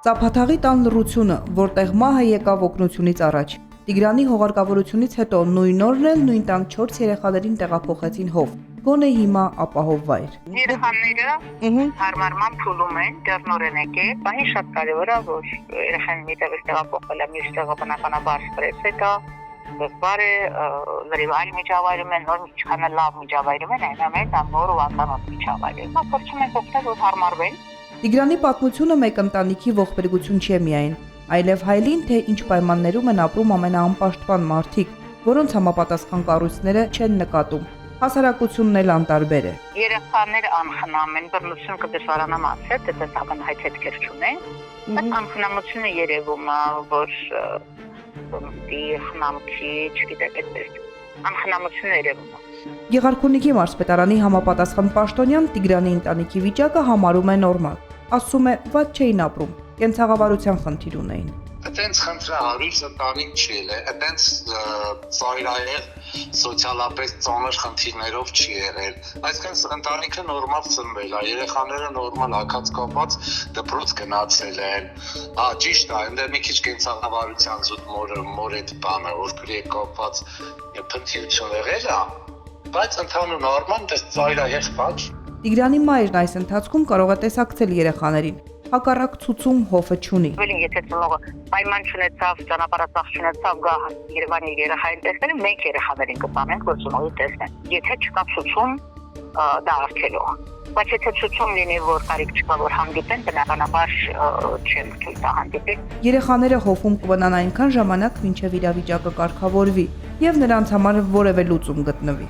Ծափաթաղի տան լռությունը, որտեղ մահը եկավ օգնությունից առաջ։ Տիգրանի հողարկավորությունից հետո նույն օրն էլ նույն տան 4 երեխաներին տեղափոխեցին հով։ Գոնե հիմա ապահով վայր։ Երեխաները հարմարման փուլում են, դեռ նորեն եկել, բանի շատ կարևոր է, որ երեխան մի տեղից տեղափոխել է, մյուս տեղը բնականաբար ստրես է դա, դժվար է, լրիվ այլ միջավայրում են, նոր ինչքան լավ միջավայրում են, այնուամենայնիվ դա նոր ու անծանոթ միջավայր է։ Հիմա փորձում ենք օգնել, որ հարմարվեն։ Տիգրանի պատմությունը մեկ ընտանիքի ողբերգություն չէ միայն, այլև հայլին, թե ինչ պայմաններում են ապրում ամենաանպաշտպան մարդիկ, որոնց համապատասխան կառույցները չեն նկատում։ Հասարակությունն էլ անտարբեր է։ Երեխաները անխնամ են, բռնություն կդժվարանամ ասել, դա ակնհայտ հետքեր չունեն, բայց անխնամությունը երևում է, որ խնամքի, չգիտեք, այդպես անխնամությունը երևում է։ Գեղարքունիքի մարզպետարանի համապատասխան պաշտոնյան Տիգրանի ընտանիքի վիճակը համարում է նորմալ։ Ասում է, վատ չէին ապրում, կենցաղավարության խնդիր ունեին։ Այդենց խնդրահարույց ընտանիք չի եղել, այդենց ծայրահեղ սոցիալապես ծանր խնդիրներով չի եղել։ Այսինքն ընտանիքը նորմալ ծնվել է, երեխաները նորմալ հագած կապած դպրոց գնացել են։ Ճիշտ է, այնտեղ մի քիչ կենցաղավարության զուտ մոր այդ բանը, օրգրի կապված փնտրություն եղել է, բայց ընդհանուր նորմալ դες ծայրահեղ բան։ Տիգրանի մայրն այս ընթացքում կարող է տեսակցել երեխաներին, հակառակ ցուցում հոֆը չունի։ Եթե ծնողը պայման չունեցավ, ճանապարհածախ չունեցավ, գա Երևանի երեխային տեսնել, մենք երեխաներին կտանենք, որ ծնողի տեսնեն։ Եթե չկա ցուցում, դա արգելող։ Բայց եթե ցուցում լինի, որ կարիք չկա, որ հանդիպեն, բնականաբար չեն թույլ տա հանդիպել։ Երեխաները հոֆում կմնան այնքան ժամանակ, մինչև իրավիճակը կարգավորվի եւ նրանց համար որևէ լուծում գտնվի։